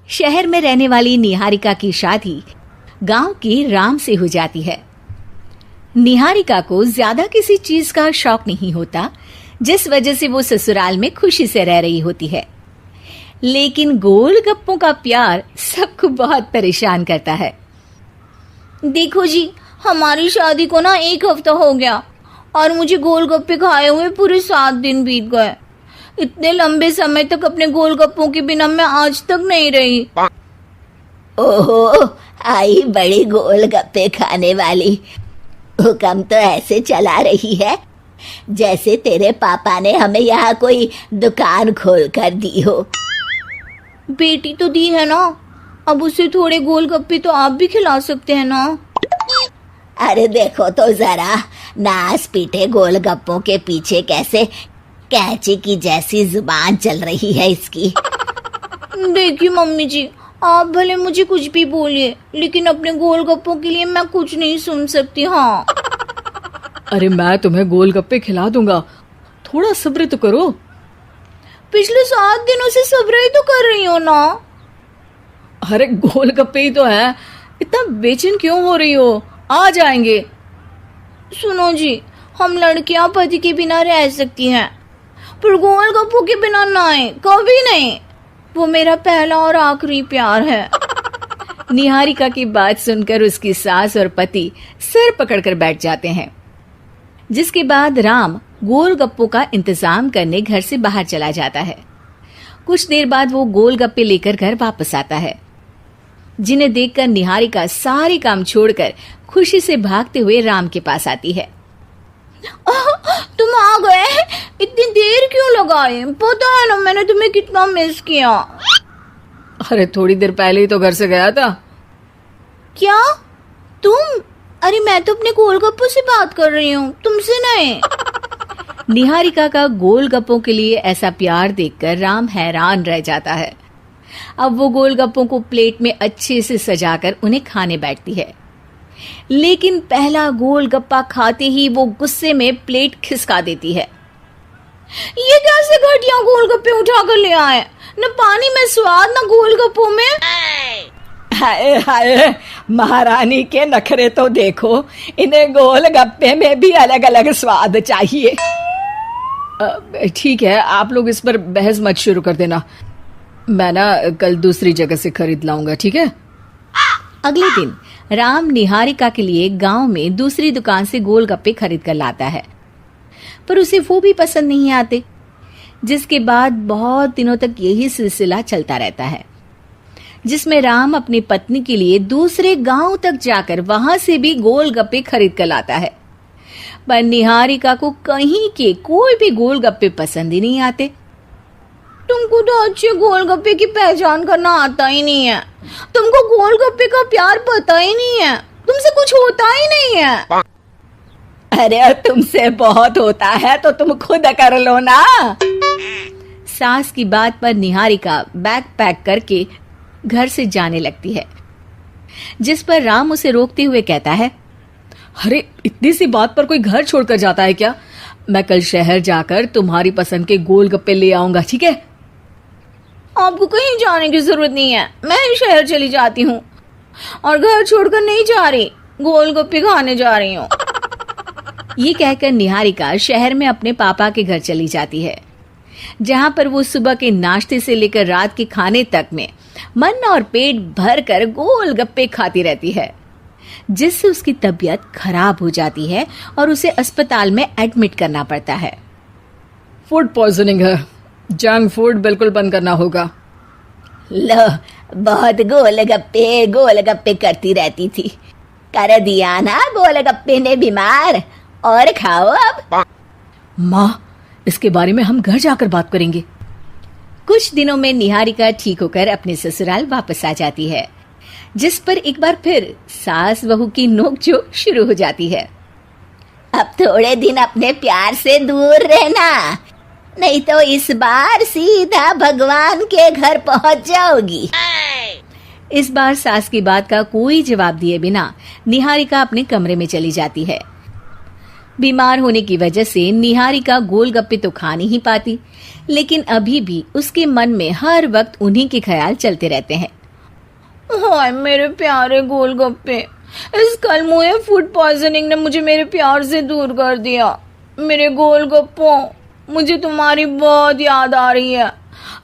शहर में रहने वाली निहारिका की शादी गांव की राम से हो जाती है। निहारिका को ज्यादा किसी चीज का शौक नहीं होता, जिस वजह से वो ससुराल में खुशी से रह रही होती है। लेकिन गोलगप्पों का प्यार सबको बहुत परेशान करता है। देखो जी, हमारी शादी को ना 1 हफ्ता हो गया और मुझे गोलगप्पे खाए हुए पूरे 7 दिन बीत गए। इतने लंबे समय तक अपने गोलगप्पों के बिना मैं आज तक नहीं रही। ओहो, आई बड़ी गोलगप्पे खाने वाली। हुक्म तो ऐसे चला रही है जैसे तेरे पापा ने हमें यहाँ कोई दुकान खोल कर दी हो। बेटी तो दी है ना, अब उसे थोड़े गोलगप्पे तो आप भी खिला सकते हैं ना। अरे देखो तो जरा, नास पीटे गोलगप्पों के पीछे कैसे कैंची की जैसी जुबान चल रही है इसकी। देखिए मम्मी जी, आप भले मुझे कुछ भी बोलिए, लेकिन अपने गोलगप्पों के लिए मैं कुछ नहीं सुन सकती। हाँ, अरे मैं तुम्हें गोलगप्पे खिला दूंगा, थोड़ा सब्र तो करो। पिछले 7 दिनों से सब्र ही तो कर रही हो ना। अरे गोलगप्पे ही तो है, इतना बेचैन क्यों हो रही हो? आ जाएंगे। सुनो जी, हम लड़कियां पति के बिना रह सकती हैं, पर गोलगप्पों के बिना नहीं, कभी नहीं। वो मेरा पहला और आखिरी प्यार है। निहारिका की बात सुनकर उसकी सास और पति सिर पकड़कर बैठ जाते हैं। जिसके बाद राम गोलगप्पों का इंतजाम करने घर से बाहर चला जाता है। कुछ देर बाद वो गोलगप्पे लेकर घर वापस आता है, जिन्हें देखकर निहारिका सारे काम छोड़कर खुशी से भागते हुए राम के पास आती है। तुम आ गए? इतनी देर क्यों लगाए? पता है ना मैंने तुम्हें कितना मिस किया। अरे थोड़ी देर पहले ही तो घर से गया था। क्या तुम? अरे मैं तो अपने गोलगप्पों से बात कर रही हूँ, तुमसे नहीं। निहारिका का गोलगप्पों के लिए ऐसा प्यार देखकर राम हैरान रह जाता है। अब वो गोलगप्पों को प्लेट में अच्छे से सजाकर उन्हें खाने बैठती है, लेकिन पहला गोलगप्पा खाते ही वो गुस्से में प्लेट खिसका देती है। ये कैसे घटिया गोलगप्पे उठा कर ले आए? न पानी में स्वाद, न गोलगप्पों में। हाय हाय, महारानी के नखरे तो देखो, इन्हें गोलगप्पे में भी अलग अलग स्वाद चाहिए। ठीक है, आप लोग इस पर बहस मत शुरू कर देना, मैं ना कल दूसरी जगह से खरीद लाऊंगा, ठीक है? अगले दिन राम निहारिका के लिए गांव में दूसरी दुकान से गोलगप्पे खरीद कर लाता है, पर उसे वो भी पसंद नहीं आते। जिसके बाद बहुत दिनों तक यही सिलसिला चलता रहता है, जिसमें राम अपनी पत्नी के लिए दूसरे गांव तक जाकर वहां से भी गोलगप्पे खरीद कर लाता है। पर निहारिका को कहीं के कोई भी गोलगप्पे पसंद ही नहीं आते। तुमको तो अच्छे गोलगप्पे की पहचान करना आता ही नहीं है। तुमको गोलगप्पे का प्यार पता ही नहीं है, तुमसे कुछ होता ही नहीं है। अरे तुमसे बहुत होता है तो तुम खुद कर लो ना। सास की बात पर निहारिका बैग पैक करके घर से जाने लगती है, जिस पर राम उसे रोकते हुए कहता है, अरे इतनी सी बात पर कोई घर छोड़कर जाता है क्या? मैं कल शहर जाकर तुम्हारी पसंद के गोलगप्पे ले आऊंगा, ठीक है? आपको कहीं जाने की जरूरत नहीं है, मैं ही शहर चली जाती हूँ और घर छोड़कर नहीं जा रही, गोलगप्पे खाने जा रही हूँ। ये कहकर निहारिका शहर में अपने पापा के घर चली जाती है, जहाँ पर वो सुबह के नाश्ते से लेकर रात के खाने तक में मन और पेट भर कर गोलगप्पे खाती रहती है, जिससे उसकी तबीयत खराब हो जाती है और उसे अस्पताल में एडमिट करना पड़ता है। फूड पॉइजनिंग है, जंक फूड बिल्कुल बंद करना होगा। लो, बहुत गोलगप्पे गोलगप्पे करती रहती थी, कर दिया ना गोलगप्पे ने बीमार। और खाओ अब। माँ, इसके बारे में हम घर जाकर बात करेंगे। कुछ दिनों में निहारिका ठीक होकर अपने ससुराल वापस आ जाती है, जिस पर एक बार फिर सास बहू की नोकझोंक शुरू हो जाती है। अब थोड़े दिन अपने प्यार से दूर रहना, नहीं तो इस बार सीधा भगवान के घर पहुंच जाओगी। इस बार सास की बात का कोई जवाब दिए बिना निहारिका अपने कमरे में चली जाती है। बीमार होने की वजह से निहारिका गोलगप्पे तो खा नहीं पाती, लेकिन अभी भी उसके मन में हर वक्त उन्हीं के ख्याल चलते रहते हैं। हाय मेरे प्यारे गोलगप्पे, इस कल मुझे फूड पॉइजनिंग ने मुझे मेरे प्यार से दूर कर दिया। मेरे गोलगप्पों, मुझे तुम्हारी बहुत याद आ रही है।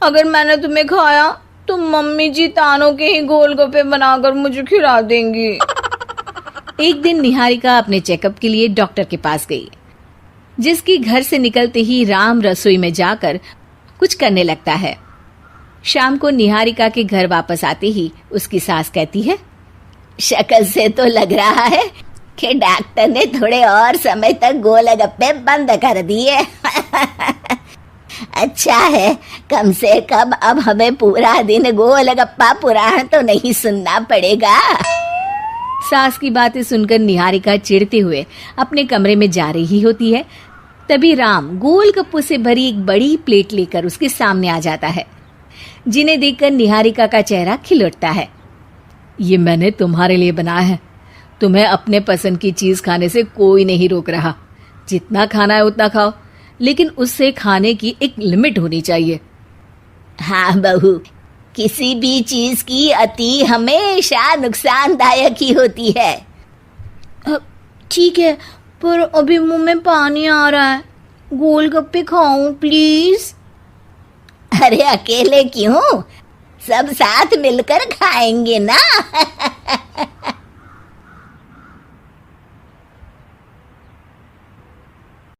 अगर मैंने तुम्हें खाया तो मम्मी जी तानों के ही गोलगप्पे बनाकर मुझे खिला देंगी। एक दिन निहारिका अपने चेकअप के लिए डॉक्टर के पास गई, जिसकी घर से निकलते ही राम रसोई में जाकर कुछ करने लगता है। शाम को निहारिका के घर वापस आते ही उसकी सास कहती है, शक्ल से तो लग रहा है कि डॉक्टर ने थोड़े और समय तक गोलगप्पे बंद कर दिए। अच्छा है, कम से कम अब हमें पूरा दिन गोलगप्पा पुराण तो नहीं सुनना पड़ेगा। सास की बातें सुनकर निहारिका चिढ़ते हुए अपने कमरे में जा रही होती है। तभी राम गोलगप्पों से भरी एक बड़ी प्लेट लेकर उसके सामने आ जाता है, जिन्हें देखकर निहारिका का चेहरा खिल उठता है। ये मैंने तुम्हारे लिए बनाया है। तुम्हें अपने पसंद की चीज खाने से कोई नहीं रोक रहा। जितना खाना है उतना खाओ, लेकिन उससे खाने की एक लिमिट होनी चाहिए। हाँ बहू, किसी भी चीज की अति हमेशा नुकसानदायक ही होती है। ठीक है, पर अभी मुंह में पानी आ रहा है। गोलगप्पे खाऊं प्लीज? अरे अकेले क्यों, सब साथ मिलकर खाएंगे ना।